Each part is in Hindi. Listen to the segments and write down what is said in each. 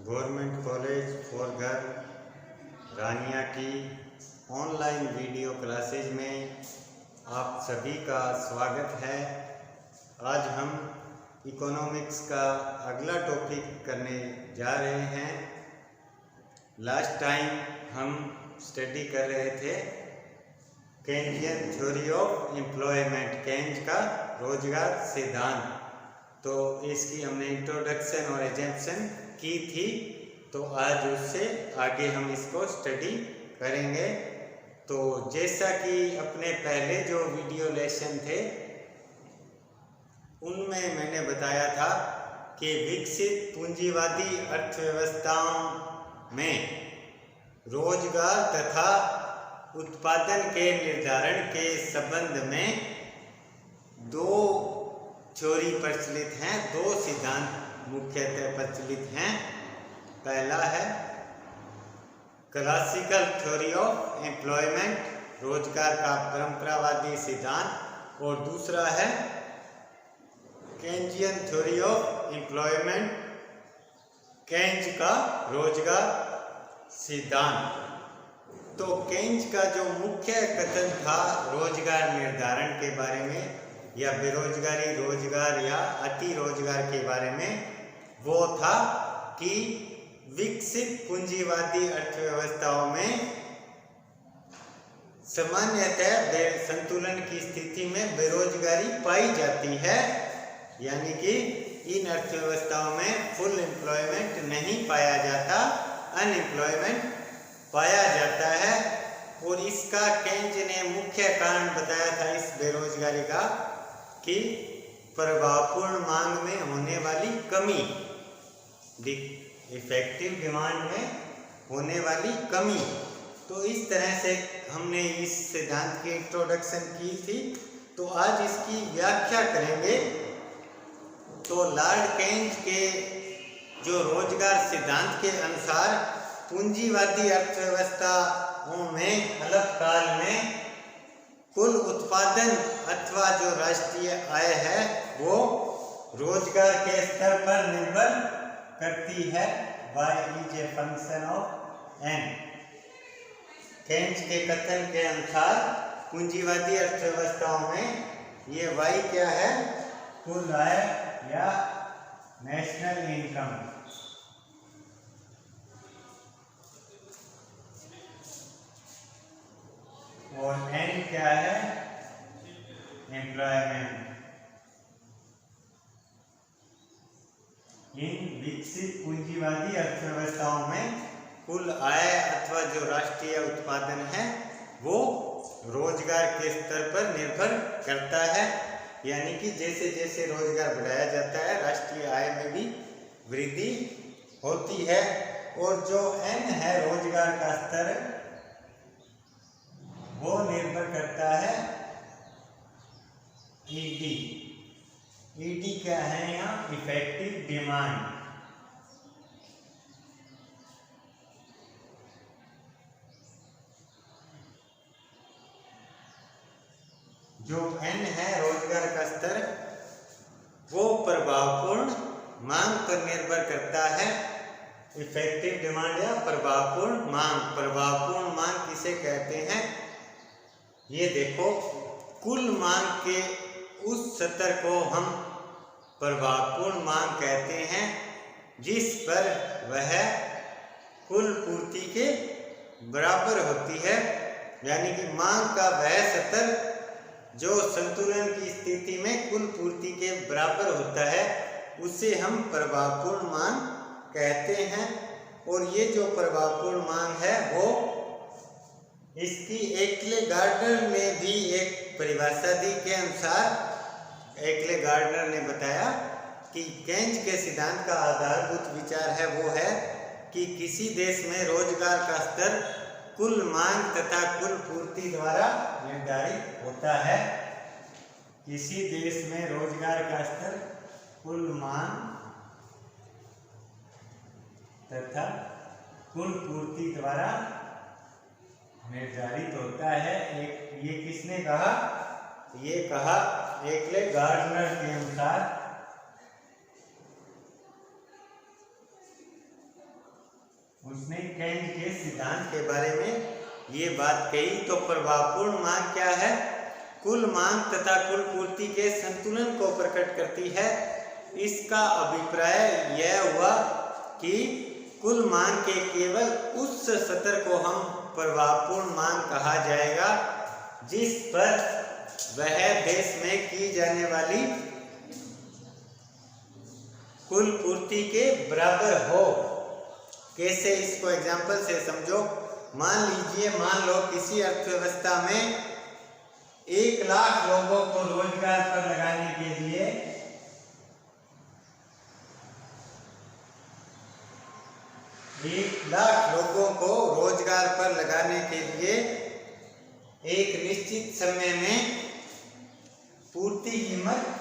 गवर्नमेंट कॉलेज फॉर गर्ल रानिया की ऑनलाइन वीडियो क्लासेज में आप सभी का स्वागत है। आज हम इकोनॉमिक्स का अगला टॉपिक करने जा रहे हैं। लास्ट टाइम हम स्टडी कर रहे थे केंजियन थ्योरी ऑफ एम्प्लॉयमेंट, केंज का रोजगार सिद्धांत। तो इसकी हमने इंट्रोडक्शन और एजम्पशन की थी, तो आज उससे आगे हम इसको स्टडी करेंगे। तो जैसा कि अपने पहले जो वीडियो लेसन थे उनमें मैंने बताया था कि विकसित पूंजीवादी अर्थव्यवस्थाओं में रोजगार तथा उत्पादन के निर्धारण के संबंध में दो थ्योरी प्रचलित हैं, दो सिद्धांत मुख्यतः प्रचलित हैं। पहला है क्लासिकल थ्योरी ऑफ एम्प्लॉयमेंट, रोजगार का परंपरावादी सिद्धांत, और दूसरा है केंजियन थ्योरी ऑफ एम्प्लॉयमेंट, केंज का रोजगार सिद्धांत। तो केंज का जो मुख्य कथन था रोजगार निर्धारण के बारे में या बेरोजगारी, रोजगार या अति रोजगार के बारे में, वो था कि विकसित पूंजीवादी अर्थव्यवस्थाओं में सामान्यतः संतुलन की स्थिति में बेरोजगारी पाई जाती है, यानी कि इन अर्थव्यवस्थाओं में फुल एम्प्लॉयमेंट नहीं पाया जाता, अनएम्प्लॉयमेंट पाया जाता है। और इसका केंज ने मुख्य कारण बताया था इस बेरोजगारी का कि प्रभावपूर्ण मांग में होने वाली कमी, इफेक्टिव डिमांड में होने वाली कमी। तो इस तरह से हमने इस सिद्धांत की इंट्रोडक्शन की थी। तो आज इसकी व्याख्या करेंगे। तो लॉर्ड केंज के जो रोजगार सिद्धांत के अनुसार पूंजीवादी अर्थव्यवस्थाओं में अल्पकाल में कुल उत्पादन अथवा जो राष्ट्रीय आय है वो रोजगार के स्तर पर निर्भर करती है। Y is a function of N। केंज के कथन के अनुसार पूंजीवादी अर्थव्यवस्थाओं में ये Y क्या है? कुल आय या नेशनल इनकम। और N क्या है? एम्प्लॉयमेंट। इन विकसित पूंजीवादी अर्थव्यवस्थाओं में कुल आय अथवा जो राष्ट्रीय उत्पादन है वो रोजगार के स्तर पर निर्भर करता है, यानी कि जैसे जैसे रोजगार बढ़ाया जाता है राष्ट्रीय आय में भी वृद्धि होती है। और जो N है रोजगार का स्तर, वो निर्भर करता है ED। ED क्या है यहाँ? Effective demand. जो N है रोजगार का स्तर, वो प्रभावपूर्ण मांग पर निर्भर करता है। इफेक्टिव डिमांड या प्रभावपूर्ण मांग। प्रभावपूर्ण मांग किसे कहते हैं? ये देखो, कुल मांग के उस स्तर को हम प्रभावपूर्ण मांग कहते हैं जिस पर वह कुल पूर्ति के बराबर होती है, यानी कि मांग का वह स्तर जो संतुलन की स्थिति में कुल पूर्ति के बराबर होता है उसे हम प्रभावपूर्ण मांग कहते हैं। और ये जो प्रभावपूर्ण मांग है वो इसकी एक्ले गार्डनर ने भी एक परिभाषा दी के अनुसार एक्ले गार्डनर ने बताया कि केंज के सिद्धांत का आधारभूत विचार है वो है कि किसी देश में रोजगार का स्तर कुल मांग तथा कुल पूर्ति द्वारा निर्धारित होता है। किसी देश में रोजगार का स्तर कुल मांग तथा कुल पूर्ति द्वारा निर्धारित होता है। ये किसने कहा? ये कहा एक्ले गार्डनर के अनुसार। उसने केंज के सिद्धांत के बारे में ये बात कही। तो प्रभावपूर्ण मांग क्या है? कुल मांग तथा कुल पूर्ति के संतुलन को प्रकट करती है। इसका अभिप्राय यह हुआ कि कुल मांग के केवल उस स्तर को हम प्रभावपूर्ण मांग कहा जाएगा जिस पर वह देश में की जाने वाली कुल पूर्ति के बराबर हो। कैसे? इसको एग्जाम्पल से समझो। मान लीजिए, मान लो किसी अर्थव्यवस्था में 1 लाख लोगों को रोजगार पर लगाने के लिए 1 लाख लोगों को रोजगार पर लगाने के लिए एक निश्चित समय में पूर्ति कीमत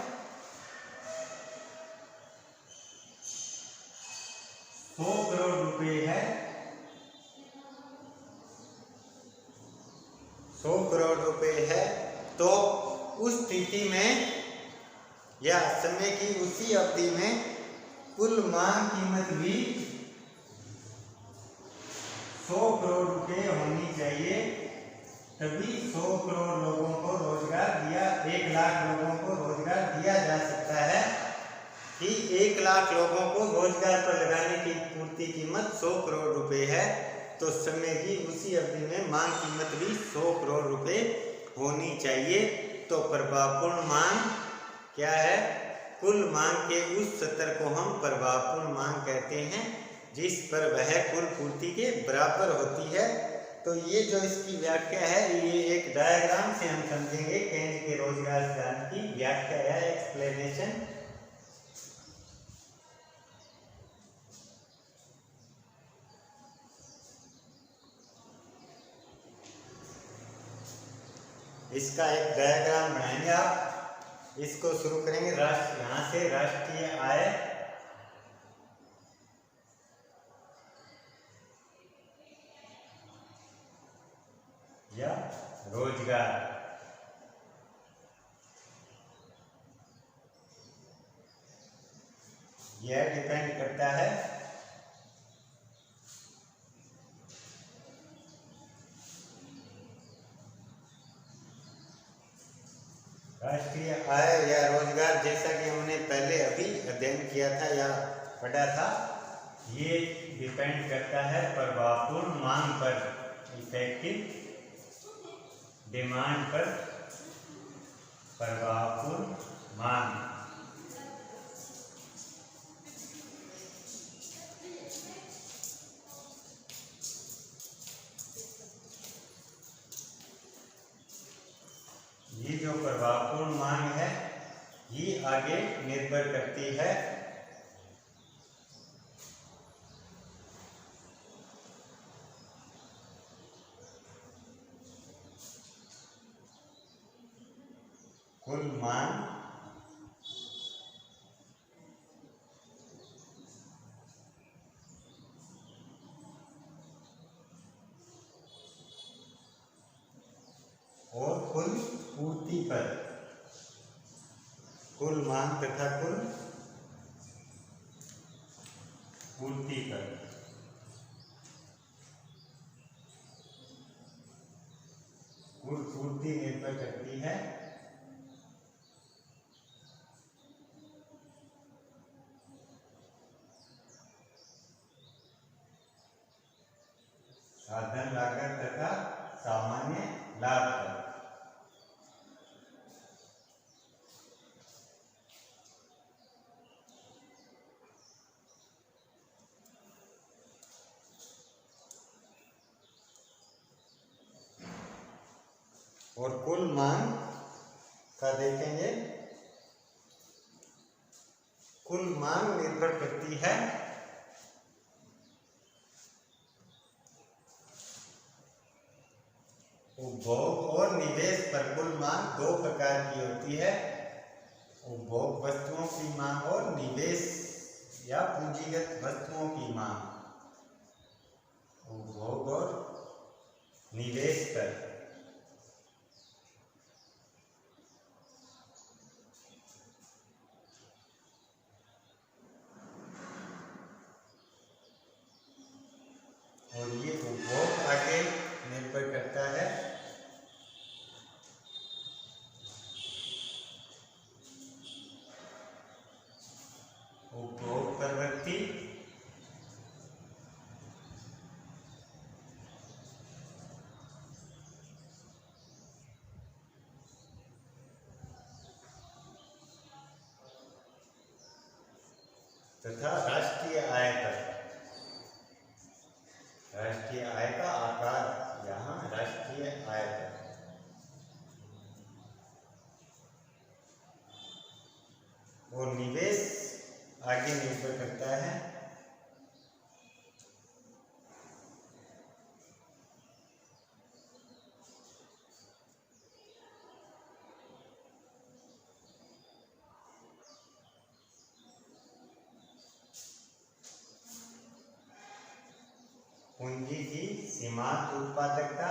100 करोड़ रुपए है। 100 करोड़ रुपए है। तो उस स्थिति में या समय की उसी अवधि में कुल मांग कीमत भी 100 करोड़ रुपए होनी चाहिए। तभी 100 करोड़ लोगों को रोजगार दिया, 1 लाख लोगों को रोजगार दिया जा सकता है। कि 1 लाख लोगों को रोजगार पर लगाने की पूर्ति कीमत 100 करोड़ रुपए है, तो समय की उसी अवधि में मांग कीमत भी 100 करोड़ रुपए होनी चाहिए। तो प्रभावपूर्ण मांग क्या है? कुल मांग के उस स्तर को हम प्रभावपूर्ण मांग कहते हैं जिस पर वह कुल पूर्ति के बराबर होती है। तो ये जो इसकी व्याख्या है, ये एक डायग्राम से हम समझेंगे। केंज के रोजगार सिद्धांत की व्याख्या है, एक्सप्लेनेशन। इसका एक डायग्राम बनाएंगे आप। इसको शुरू करेंगे यहाँ से, राष्ट्रीय आय या रोजगार। यह डिपेंड करता है राष्ट्रीय आय या रोजगार, जैसा कि हमने पहले अभी अध्ययन किया था या पढ़ा था। ये डिपेंड करता है प्रभावपूर्ण मांग पर, इफेक्टिव डिमांड पर। प्रभावपूर्ण मांग ये जो प्रभावपूर्ण मांग है, ये आगे निर्भर करती है कुल मांग और कुल पूर्ति पर। कुल मांग तथा कुल पूर्ति पर। कुल पूर्ति निर्भर करती है साधन लागत तथा सामान्य लाभ पर। और कुल मांग का देखेंगे, कुल मांग निर्भर करती है उपभोग और निवेश पर। कुल मांग 2 प्रकार की होती है, उपभोग वस्तुओं की मांग और निवेश या पूंजीगत वस्तुओं की मांग। उपभोग और निवेश पर। तथा राष्ट्रीय आय पर। राष्ट्रीय आय का आकार यहाँ राष्ट्रीय आय पर। और निवेश आगे निर्भर करता है पूंजी की सीमांत उत्पादकता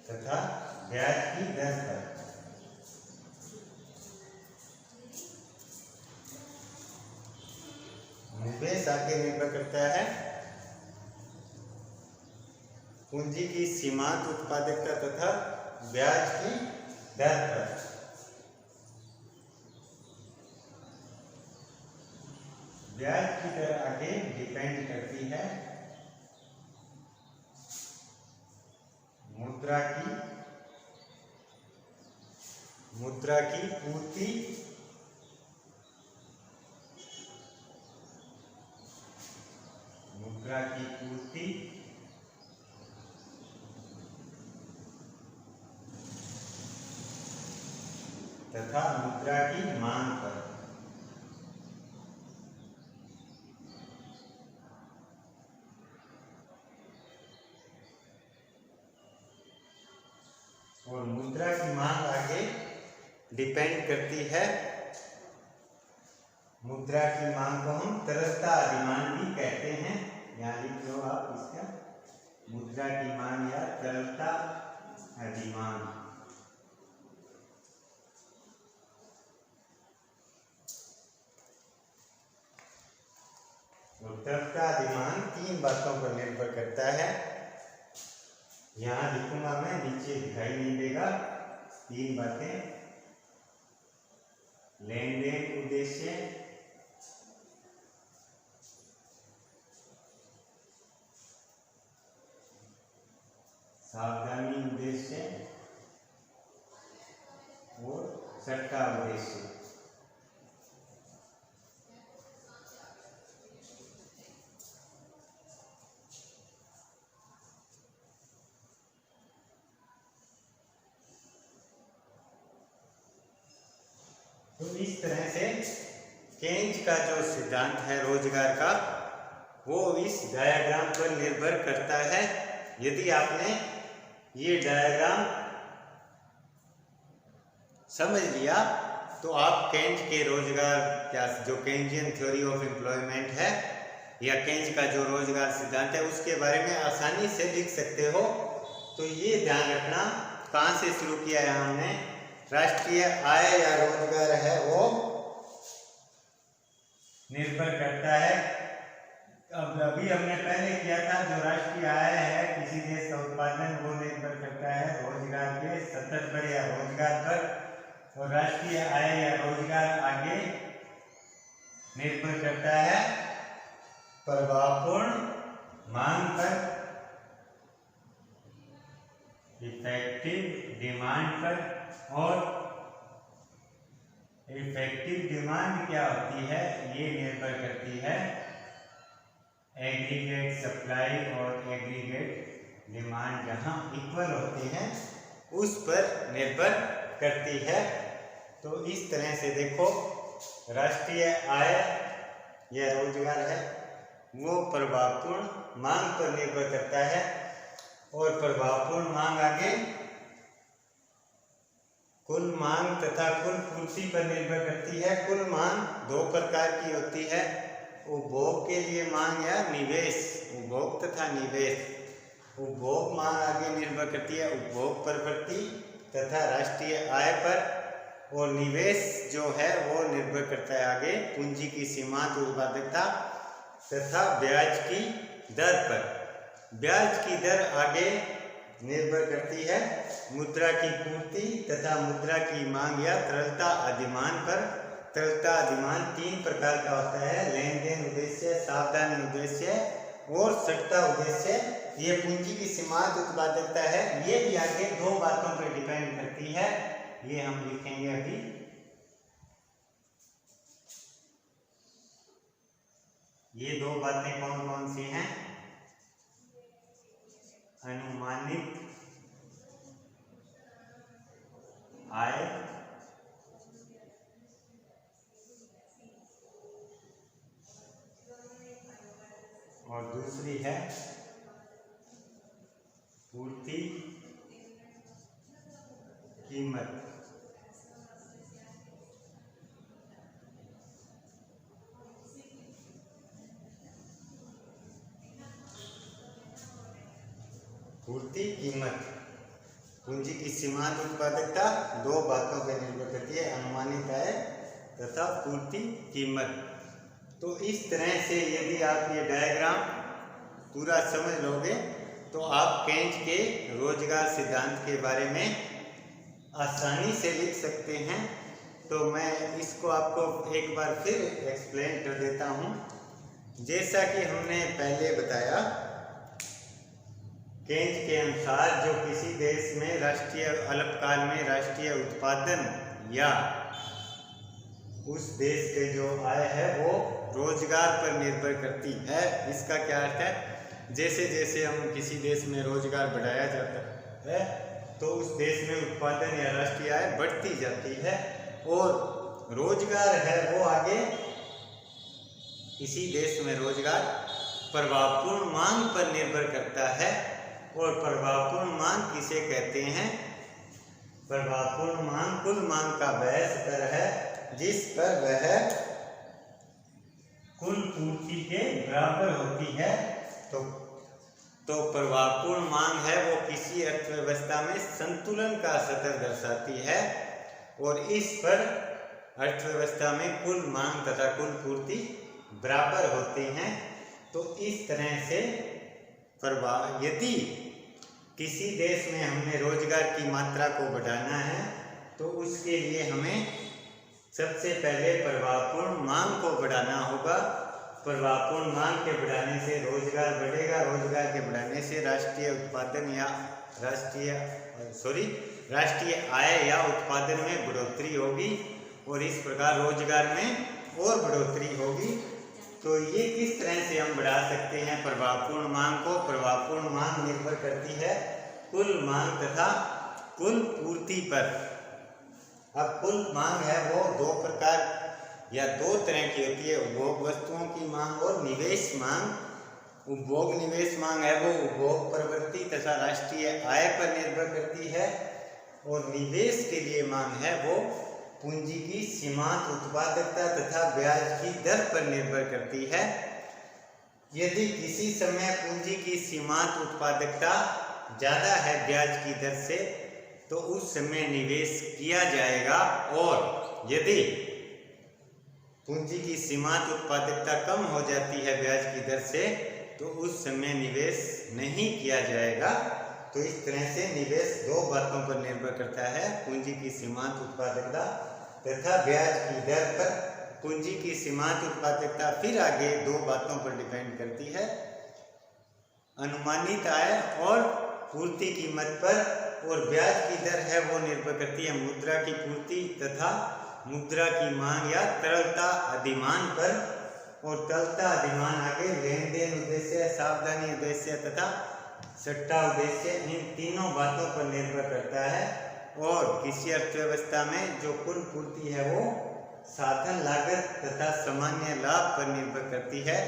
तथा ब्याज की दर पर। निवेश आगे निर्भर करता है पूंजी की सीमांत उत्पादकता तथा ब्याज की दर पर। ब्याज की दर आगे डिपेंड करती है मुद्रा की पूर्ति तथा मुद्रा की मांग पर। और मुद्रा की मांग आगे डिपेंड करती है, मुद्रा की मांग को हम तरलता अधिमान भी कहते हैं। यहाँ लिख लो आप इसका, मुद्रा की मांग या तरलता अधिमान। तरलता अधिमान तीन बातों पर निर्भर करता है। यहाँ लिखूंगा मैं, नीचे दिखाई नहीं देगा। तीन बातें: लेन देन उद्देश्य, सावधानी उद्देश्य और सट्टा उद्देश्य। तो इस तरह से केन्ज का जो सिद्धांत है रोजगार का, वो इस डायग्राम पर निर्भर करता है। यदि आपने ये डायग्राम समझ लिया तो आप केन्ज के रोजगार क्या जो केन्जियन थ्योरी ऑफ एम्प्लॉयमेंट है या केन्ज का जो रोजगार सिद्धांत है उसके बारे में आसानी से लिख सकते हो। तो ये ध्यान रखना, कहाँ से शुरू किया है हमने, राष्ट्रीय आय या रोजगार है वो निर्भर करता है। अब अभी हमने पहले किया था जो राष्ट्रीय आय है किसी देश का उत्पादन, वो निर्भर करता है रोजगार के सतत पर या रोजगार पर। और राष्ट्रीय आय या रोजगार आगे निर्भर करता है प्रभावपूर्ण मांग पर, इफेक्टिव डिमांड पर। और इफेक्टिव डिमांड क्या होती है, ये निर्भर करती है एग्रीगेट सप्लाई और एग्रीगेट डिमांड जहाँ इक्वल होते हैं उस पर निर्भर करती है। तो इस तरह से देखो, राष्ट्रीय आय या रोजगार है वो प्रभावपूर्ण मांग पर निर्भर करता है। और प्रभावपूर्ण मांग आगे कुल मांग तथा कुल पूर्ति पर निर्भर करती है। कुल मांग दो प्रकार की होती है, उपभोग के लिए मांग या निवेश, उपभोग तथा निवेश। उपभोग मांग आगे निर्भर करती है उपभोग प्रवृत्ति तथा राष्ट्रीय आय पर। और निवेश जो है वो निर्भर करता है आगे पूंजी की सीमांत उत्पादकता तथा ब्याज की दर पर। ब्याज की दर आगे निर्भर करती है मुद्रा की पूर्ति तथा मुद्रा की मांग या तरलता अधिमान पर। तरलता अधिमान 3 प्रकार का होता है, लेन देन उद्देश्य, सावधानी उद्देश्य और सट्टा उद्देश्य। ये पूंजी की सीमांत उत्पादकता है, ये भी आगे 2 बातों पर डिपेंड करती है, ये हम लिखेंगे अभी। ये 2 बातें कौन कौन सी हैं? अनुमानित आय और दूसरी है पूर्ति कीमत। पूर्ति कीमत, पूंजी की सीमांत उत्पादकता 2 बातों पर निर्भर करती है, अनुमानित आय तथा पूर्ति कीमत। तो इस तरह से यदि आप ये डायग्राम पूरा समझ लोगे तो आप केंज के रोजगार सिद्धांत के बारे में आसानी से लिख सकते हैं। तो मैं इसको आपको एक बार फिर एक्सप्लेन कर देता हूँ। जैसा कि हमने पहले बताया, केंज के अनुसार जो किसी देश में राष्ट्रीय अल्पकाल में राष्ट्रीय उत्पादन या उस देश के जो आय है वो रोजगार पर निर्भर करती है। इसका क्या अर्थ है? जैसे जैसे हम किसी देश में रोजगार बढ़ाया जाता है तो उस देश में उत्पादन या राष्ट्रीय आय बढ़ती जाती है, और रोजगार है वो आगे किसी देश में रोजगार प्रभावपूर्ण मांग पर निर्भर करता है। और प्रभावपूर्ण मांग किसे कहते हैं? प्रभावपूर्ण मांग कुल मांग का वह स्तर है जिस पर वह कुल पूर्ति के बराबर होती है। तो प्रभावपूर्ण मांग है वो किसी अर्थव्यवस्था में संतुलन का स्तर दर्शाती है, और इस पर अर्थव्यवस्था में कुल मांग तथा कुल पूर्ति बराबर होते हैं। तो इस तरह से यदि किसी देश में हमने रोजगार की मात्रा को बढ़ाना है तो उसके लिए हमें सबसे पहले प्रभावपूर्ण मांग को बढ़ाना होगा। प्रभावपूर्ण मांग के बढ़ाने से रोजगार बढ़ेगा, रोजगार के बढ़ाने से राष्ट्रीय उत्पादन या राष्ट्रीय आय या उत्पादन में बढ़ोतरी होगी, और इस प्रकार रोजगार में और बढ़ोतरी होगी। तो ये किस तरह से हम बढ़ा सकते हैं प्रभावपूर्ण मांग को? प्रभावपूर्ण मांग निर्भर करती है कुल मांग तथा कुल पूर्ति पर। अब कुल मांग है वो 2 प्रकार या 2 तरह की होती है, उपभोग वस्तुओं की मांग और निवेश मांग। उपभोग निवेश मांग है वो उपभोग प्रवृत्ति तथा राष्ट्रीय आय पर निर्भर करती है, और निवेश के लिए मांग है वो पूंजी की सीमांत उत्पादकता तथा ब्याज की दर पर निर्भर करती है। यदि किसी समय पूंजी की सीमांत उत्पादकता ज़्यादा है ब्याज की दर से तो उस समय निवेश किया जाएगा, और यदि पूंजी की सीमांत उत्पादकता कम हो जाती है ब्याज की दर से तो उस समय निवेश नहीं किया जाएगा। तो इस तरह से निवेश 2 बातों पर निर्भर करता है, पूंजी की सीमांत उत्पादकता तथा ब्याज की दर पर। पूंजी की सीमांत उत्पादकता फिर आगे 2 बातों पर डिपेंड करती है, अनुमानित आय और पूर्ति कीमत पर, और ब्याज की दर है वो निर्भर करती है मुद्रा की पूर्ति तथा मुद्रा की मांग या तरलता अधिमान पर। और तरलता अधिमान आगे लेन देन उद्देश्य, सावधानी उद्देश्य तथा सट्टा उद्देश्य, इन तीनों बातों पर निर्भर करता है। और किसी अर्थव्यवस्था में जो कुल पूर्ति है वो साधन लागत तथा सामान्य लाभ पर निर्भर करती है,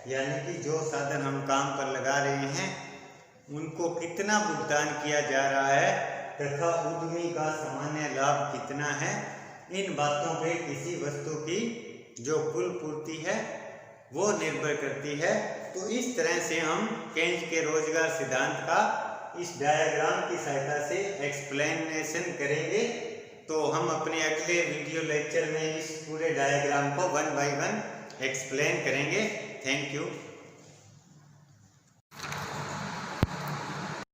यानी कि जो साधन हम काम पर लगा रहे हैं उनको कितना भुगतान किया जा रहा है तथा उद्यमी का सामान्य लाभ कितना है। इन बातों पे किसी वस्तु की जो कुल पूर्ति है वो निर्भर करती है। तो इस तरह से हम केंज के रोजगार सिद्धांत का इस डायग्राम की सहायता से एक्सप्लेनेशन करेंगे। तो हम अपने अगले वीडियो लेक्चर में इस पूरे डायग्राम को 1 बाय 1 एक्सप्लेन करेंगे। Thank you.